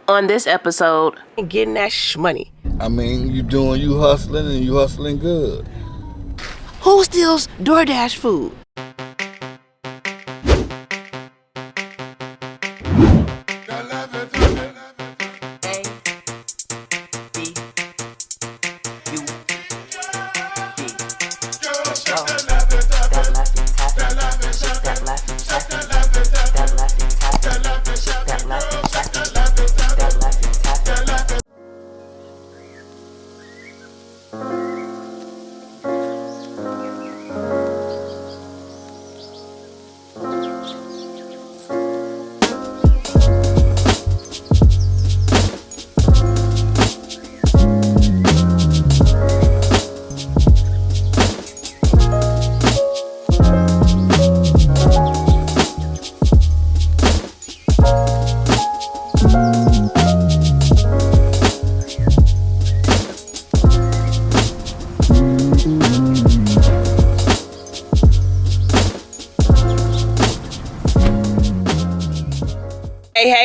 On this episode, getting that money. I mean, you hustling and you hustling good. Who steals DoorDash food?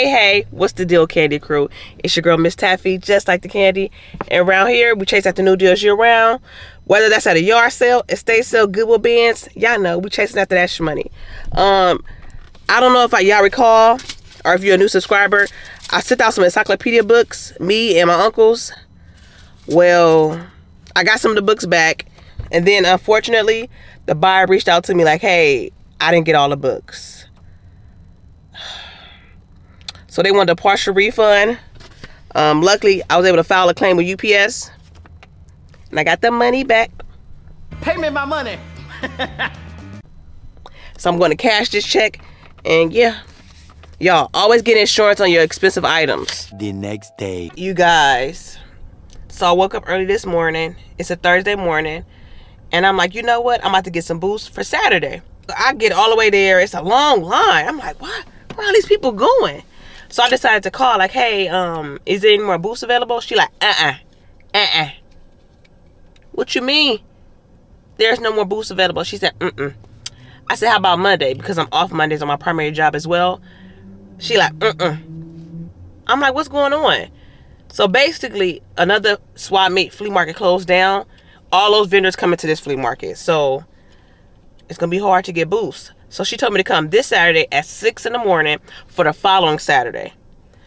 Hey, what's the deal, Candy Crew? It's your girl, MsTaffy, just like the candy. And around here, we chase after new deals year round. Whether that's at a yard sale, estate sale, Goodwill bins, y'all know we chasing after that money. I don't know if y'all recall, or if you're a new subscriber, I sent out some encyclopedia books, me and my uncles. Well, I got some of the books back, and then unfortunately, the buyer reached out to me like, hey, I didn't get all the books. So they wanted a partial refund. Luckily, I was able to file a claim with UPS. And I got the money back. Pay me my money. So I'm going to cash this check. And yeah, y'all, always get insurance on your expensive items. The next day. You guys. So I woke up early this morning. It's a Thursday morning. And I'm like, you know what? I'm about to get some boosts for Saturday. I get all the way there. It's a long line. I'm like, what? Where are all these people going? So I decided to call, like, hey, is there any more boosts available? She like, What you mean? There's no more boosts available. She said, I said, how about Monday? Because I'm off Mondays on my primary job as well. She like, I'm like, what's going on? So basically, another swap meet flea market closed down. All those vendors come into this flea market. So it's going to be hard to get boosts. So she told me to come this Saturday at 6 in the morning for the following Saturday.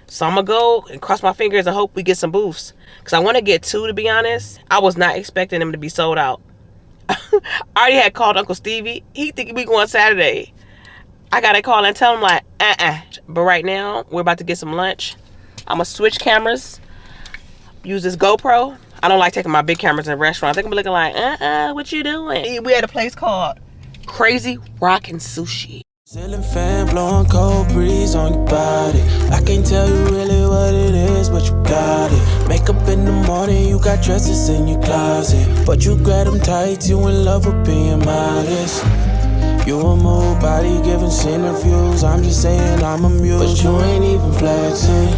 So I'm going to go and cross my fingers and hope we get some boosts. Because I want to get 2, to be honest. I was not expecting them to be sold out. I already had called Uncle Stevie. He think we going Saturday. I got to call and tell him like, But right now, we're about to get some lunch. I'm going to switch cameras. Use this GoPro. I don't like taking my big cameras in a restaurant. They can be looking like, what you doing? We at a place called Crazy Rockin' Sushi. Ceiling fan blowing cold breeze on your body. I can't tell you really what it is, but you got it. Makeup in the morning, you got dresses in your closet, but you grab them tight, you in love with being modest. You a move body giving interviews. I'm just saying I'm amused, but you ain't even flexing.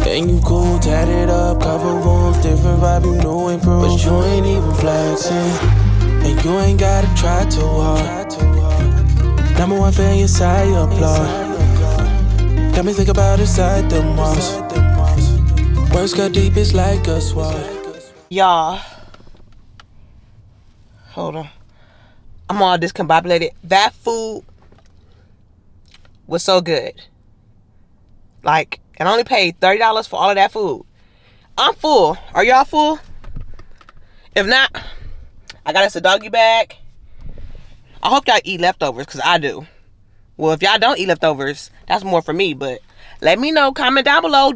And you cool, tatted up, cover wounds, different vibe, you know improved, but you ain't even flexing. And you ain't gotta try too hard. Number one fan, yes, I applaud. Got me think about inside the moss. Words got deep, it's like a sword. Y'all, hold on. I'm all discombobulated. That food was so good. Like, and I only paid $30 for all of that food. I'm full. Are y'all full? If not, I got us a doggy bag. I hope y'all eat leftovers, because I do. Well, if y'all don't eat leftovers, that's more for me, but let me know. Comment down below.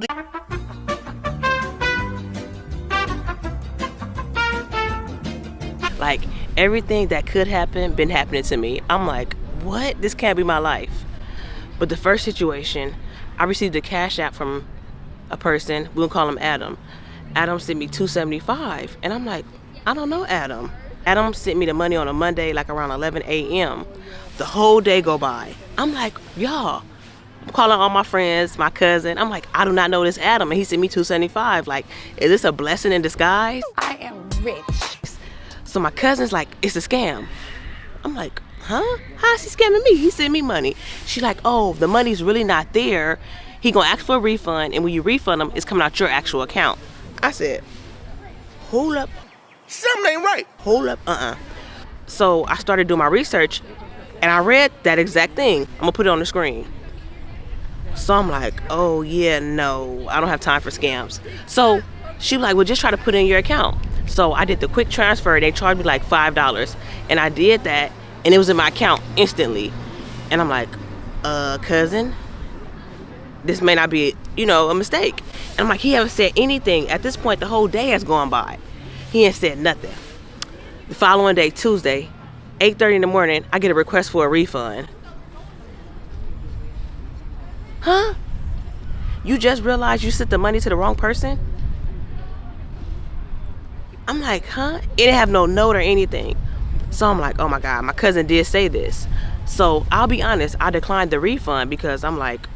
Like, everything that could happen been happening to me. I'm like, what? This can't be my life. But the first situation, I received a cash app from a person. We'll call him Adam. Adam sent me $275, and I'm like, I don't know Adam. Adam sent me the money on a Monday, like around 11 a.m. The whole day go by. I'm like, y'all. I'm calling all my friends, my cousin. I'm like, I do not know this Adam. And he sent me $275. Like, is this a blessing in disguise? I am rich. So my cousin's like, it's a scam. I'm like, huh? How is he scamming me? He sent me money. She's like, oh, the money's really not there. He gonna ask for a refund, and when you refund him, it's coming out your actual account. I said, hold up. Something ain't right. Hold up, So I started doing my research, and I read that exact thing. I'm gonna put it on the screen. So I'm like, oh yeah, no, I don't have time for scams. So she was like, well, just try to put it in your account. So I did the quick transfer. They charged me like $5, and I did that, and it was in my account instantly. And I'm like, cousin, this may not be, a mistake. And I'm like, he haven't said anything. At this point, the whole day has gone by. He ain't said nothing. The following day, Tuesday, 8:30 in the morning, I get a request for a refund. Huh? You just realized you sent the money to the wrong person? I'm like, huh? It didn't have no note or anything. So I'm like, oh my God, my cousin did say this. So I'll be honest, I declined the refund because I'm like,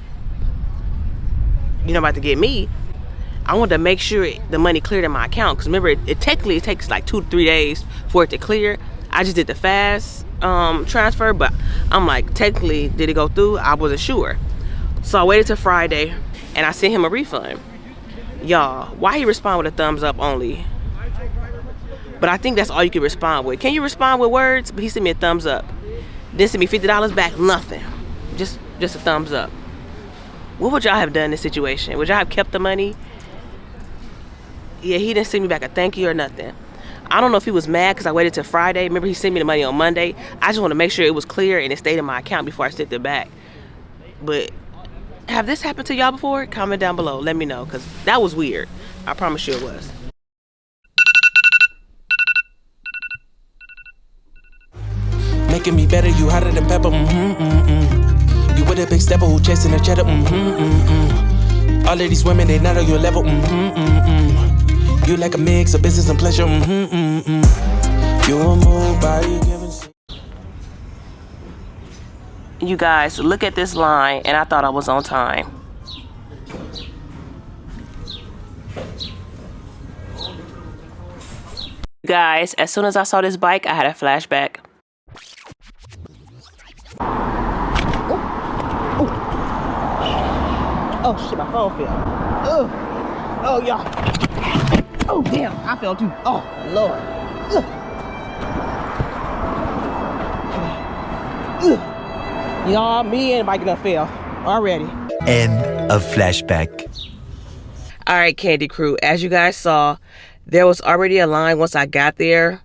you're not about to get me. I wanted to make sure the money cleared in my account, because remember, it technically takes like 2 to 3 days for it to clear. I just did the fast transfer, but I'm like, technically, did it go through? I wasn't sure. So I waited till Friday, and I sent him a refund. Y'all, why he respond with a thumbs up only? But I think that's all you can respond with. Can you respond with words? But he sent me a thumbs up. Didn't send me $50 back, nothing. Just a thumbs up. What would y'all have done in this situation? Would y'all have kept the money? Yeah, he didn't send me back a thank you or nothing. I don't know if he was mad because I waited till Friday. Remember, he sent me the money on Monday. I just want to make sure it was clear and it stayed in my account before I sent it back. But have this happened to y'all before? Comment down below. Let me know, because that was weird. I promise you it was. Making me better, you hotter than pepper. You with a big stepper who chasing the cheddar. All of these women, they not on your level. You like a mix of business and pleasure. You a move body giving. You guys, look at this line, and I thought I was on time. Guys, as soon as I saw this bike, I had a flashback. Oh shit, my phone fell. Oh y'all. Oh damn, I fell too. Oh Lord. Y'all, me and the bike done fell already. End of flashback. All right, Candy Crew, as you guys saw, there was already a line once I got there.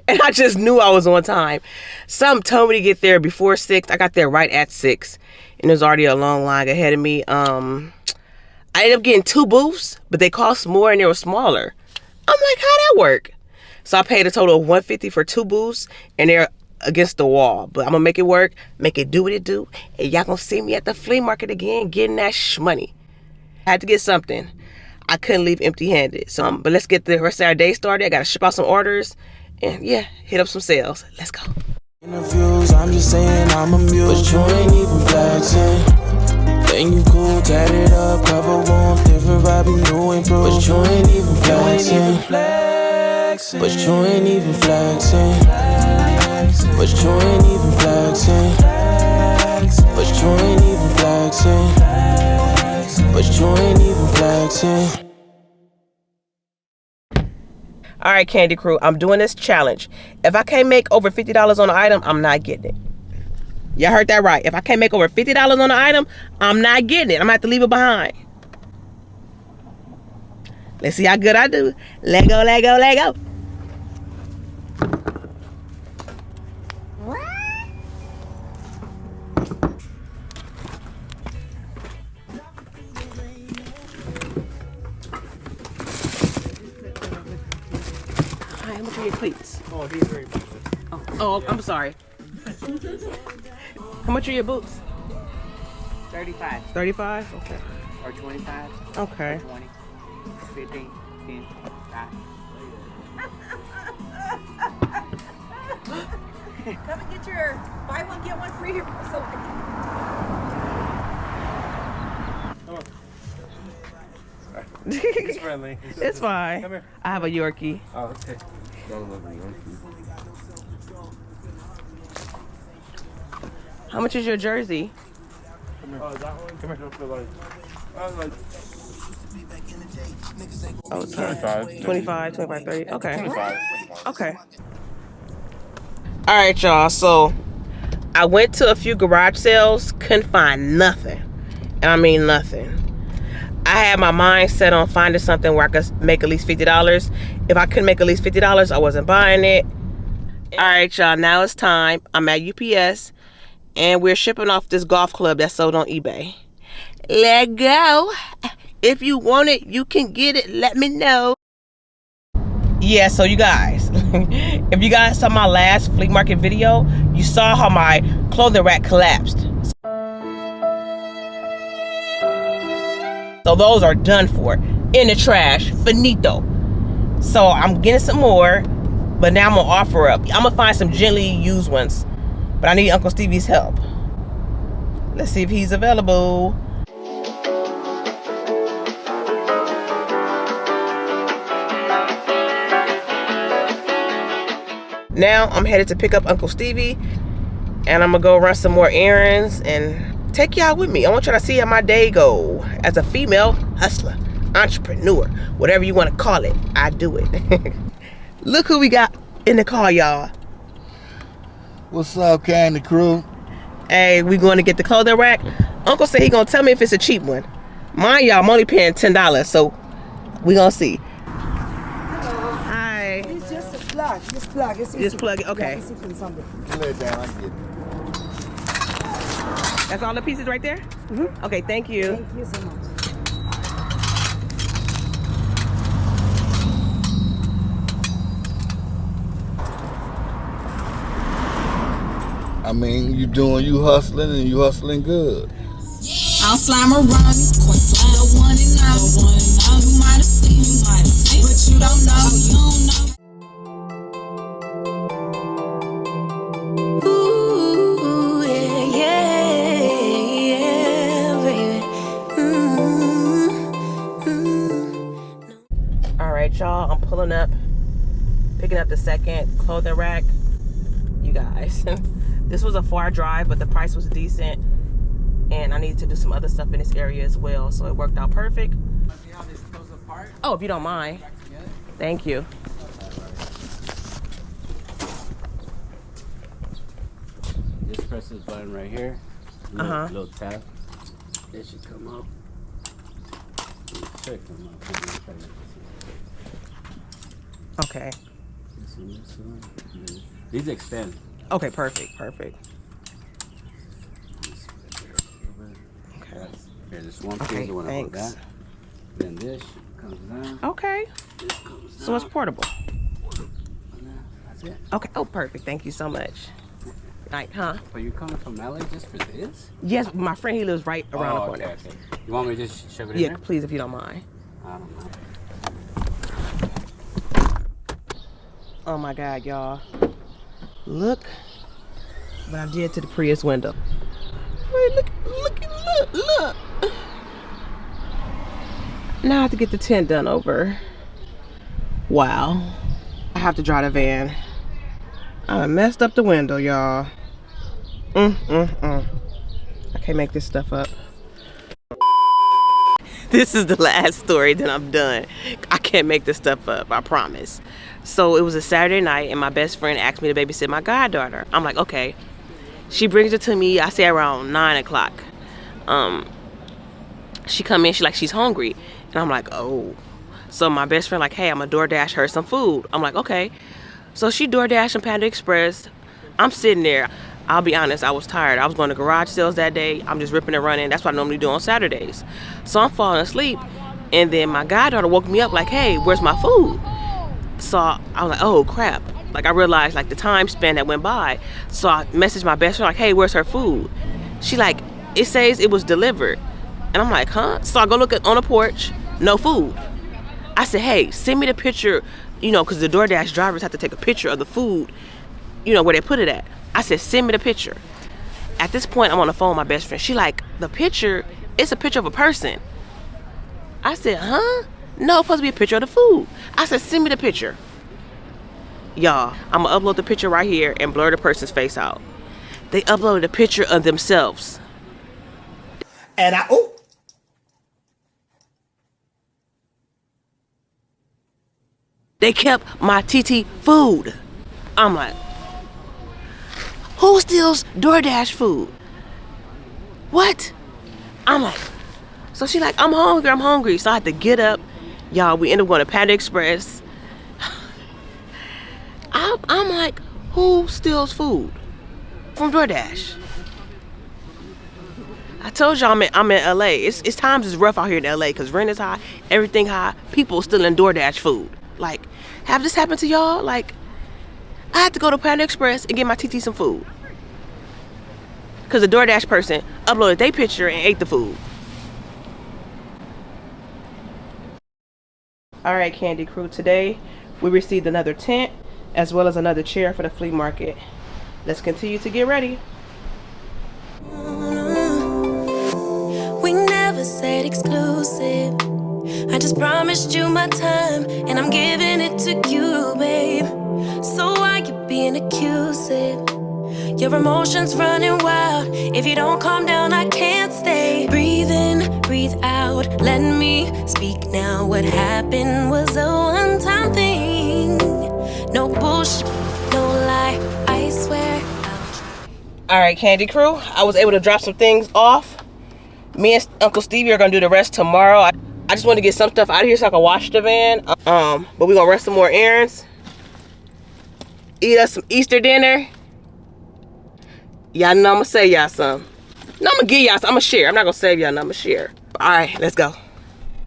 And I just knew I was on time. Some told me to get there before 6. I got there right at 6. And there's already a long line ahead of me. I ended up getting 2 booths, but they cost more and they were smaller. I'm like, how'd that work? So I paid a total of $150 for 2 booths, and they're against the wall. But I'm gonna make it work, make it do what it do, and y'all gonna see me at the flea market again, getting that money. I had to get something. I couldn't leave empty-handed. But let's get the rest of our day started. I gotta ship out some orders, and yeah, hit up some sales. Let's go. Interviews, I'm just saying I'm amused, but you ain't even flexing. Think you cool, tat it up, cover warm, different vibe, new improve, but you ain't even flexing. But you ain't even flexing. But you ain't even flexing. But you ain't even flexing. But you ain't even flexing. All right, Candy Crew, I'm doing this challenge. If I can't make over $50 on an item, I'm not getting it. Y'all heard that right. If I can't make over $50 on an item, I'm not getting it. I'm gonna have to leave it behind. Let's see how good I do. Let go, let go, let go. Hi, how much are your cleats? Oh, these are Oh, I'm sorry. How much are your boots? 35 35? Okay. or 25. Okay. 20, 15, 10, 5. Come and get your buy one, get one free here. So It's friendly. It's fine. Come here. I have a Yorkie. Oh, okay. How much is your jersey? Oh, 10. 25, 30. Okay. Okay. All right, y'all. So I went to a few garage sales, couldn't find nothing. And I mean nothing. I had my mind set on finding something where I could make at least $50. If I couldn't make at least $50, I wasn't buying it. All right, y'all. Now it's time. I'm at UPS, and we're shipping off this golf club that's sold on eBay. Let go. If you want it, you can get it. Let me know. Yeah, so you guys, if you guys saw my last flea market video, you saw how my clothing rack collapsed. So those are done for. In the trash. Finito. So I'm getting some more, but now I'm going to offer up. I'm going to find some gently used ones, but I need Uncle Stevie's help. Let's see if he's available. Now I'm headed to pick up Uncle Stevie, and I'm gonna go run some more errands and take y'all with me. I want y'all to see how my day go as a female hustler, entrepreneur, whatever you want to call it. I do it. Look who we got in the car, y'all. What's up, Candy Crew? Hey, we going to get the clothing rack. Uncle said he gonna tell me if it's a cheap one. Mind y'all, I'm only paying $10, so we gonna see. Hi. It's just a plug. Just plug. It's easy. Just plug it. Okay. Yeah, it's easy in something. Lay it down, I get it. That's all the pieces right there? Mm-hmm. Okay, thank you. Thank you so much. I mean, you hustling and you hustling good. I'll slime around you, the one and all. You might have seen, but you don't know. Ooh, yeah, baby. All right, y'all, I'm pulling up, picking up the second clothing rack. You guys, this was a far drive, but the price was decent. And I needed to do some other stuff in this area as well, so it worked out perfect. Oh, if you don't mind. Thank you. Just press this button right here. Little tab. It should come up. It should come up. Okay. This one. These extend. Okay, perfect. Here, this one piece. Okay, You want to hold thanks. that. Then this comes down. Okay. This comes down. So it's portable. That's it. Okay. Oh, perfect. Thank you so much. Like, huh? But you coming from LA just for this? Yes, my friend, he lives right around the corner. Okay. You want me to just shove it in Yeah, there? please, if you don't mind. I don't know. Oh my God, y'all. Look what I did to the Prius window. Wait, look. Now I have to get the tint done over. Wow. I have to drive the van. I messed up the window, y'all. I can't make this stuff up. This is the last story, then I'm done. I can't make this stuff up, I promise. So it was a Saturday night, and my best friend asked me to babysit my goddaughter. I'm like, okay. She brings it to me, I say around 9 o'clock. She come in, she's hungry. And I'm like, oh. So my best friend like, hey, I'm gonna DoorDash her some food. I'm like, okay. So she DoorDash and Panda Express. I'm sitting there. I'll be honest, I was tired. I was going to garage sales that day. I'm just ripping and running. That's what I normally do on Saturdays. So I'm falling asleep. And then my goddaughter woke me up like, hey, where's my food? So I was like, oh, crap. Like, I realized, like, the time span that went by. So I messaged my best friend, like, hey, where's her food? She like, it says it was delivered. And I'm like, huh? So I go look on the porch, no food. I said, hey, send me the picture, because the DoorDash drivers have to take a picture of the food, where they put it at. I said, send me the picture. At this point, I'm on the phone with my best friend. She like, the picture, it's a picture of a person. I said, huh? No, it's supposed to be a picture of the food. I said, send me the picture. Y'all, I'm gonna upload the picture right here and blur the person's face out. They uploaded a picture of themselves. And they kept my TT food. I'm like, who steals DoorDash food? What? I'm like, so she like, I'm hungry. So I had to get up. Y'all, we ended up going to Panda Express. I'm like, who steals food from DoorDash? I told y'all I'm in LA. It's times is rough out here in LA because rent is high, everything high. People stealing DoorDash food. Like, have this happened to y'all? Like, I had to go to Panda Express and get my TT some food because the DoorDash person uploaded their picture and ate the food. All right, Candy Crew. Today we received another tent as well as another chair for the flea market. Let's continue to get ready. We never said exclusive. I just promised you my time, and I'm giving it to you, babe. So why you being accusive? Your emotions running wild. If you don't calm down, I can't stay. Breathe in, breathe out. Let me speak now. What happened was a one-time thing. No bullshit, no lie. I swear I'll try. All right, Candy Crew. I was able to drop some things off. Me and Uncle Stevie are gonna do the rest tomorrow. I just want to get some stuff out of here so I can wash the van. But we're gonna run some more errands. Eat us some Easter dinner. Y'all know I'm gonna save y'all some. No, I'm gonna give y'all some. I'm gonna share. I'm not gonna save y'all, no, I'm gonna share. All right, let's go.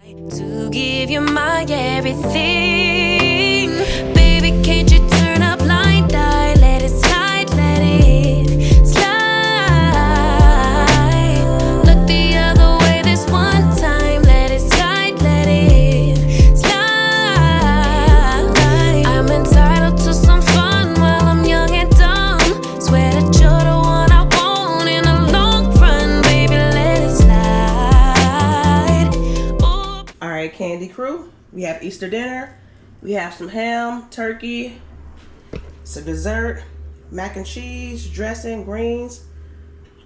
To give you my everything. Baby, can't you turn up blind eye? Let it slide, let it slide. Look the other way this one time. Let it slide, let it slide. I'm entitled to some fun while I'm young and dumb. Swear that you're the one I want in the long run. Baby, let it slide. Ooh. All right, Candy Crew. We have Easter dinner. We have some ham, turkey, some dessert, mac and cheese, dressing, greens,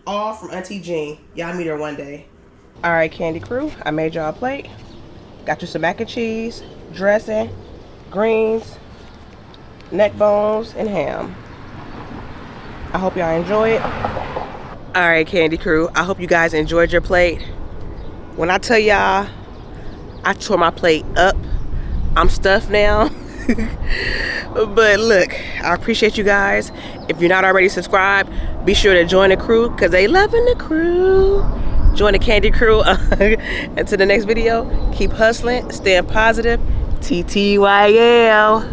all from Auntie Jean. Y'all meet her one day. All right, Candy Crew. I made y'all a plate. Got you some mac and cheese, dressing, greens, neck bones, and ham. I hope y'all enjoy it. All right, Candy Crew. I hope you guys enjoyed your plate. When I tell y'all, I tore my plate up. I'm stuffed now. But look, I appreciate you guys. If you're not already subscribed, be sure to join the crew because they loving the crew. Join the Candy Crew. Until the next video, keep hustling, staying positive. TTYL.